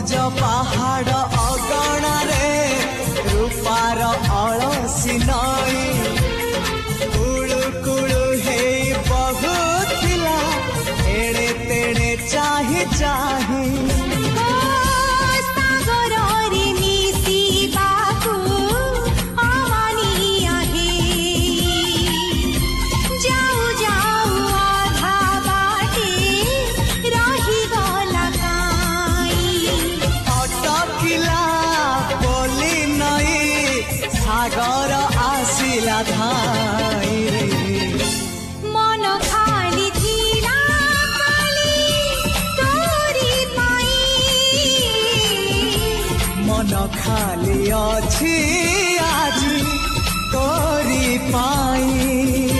ସବୁଜ ପାହାଡ଼ ଅଗଣାରେ ରୂପାର ଅଳସୀ ନଈ କୁଳୁ କୁଳୁ ହେଇ ବହୁଥିଲା ଏଣେ ତେଣେ ଚାହିଁ ଚାହିଁ सागर आसिला धाई मन खाली थिला खाली तोरी पाई मन खाली अछि आजी तोरी पाई।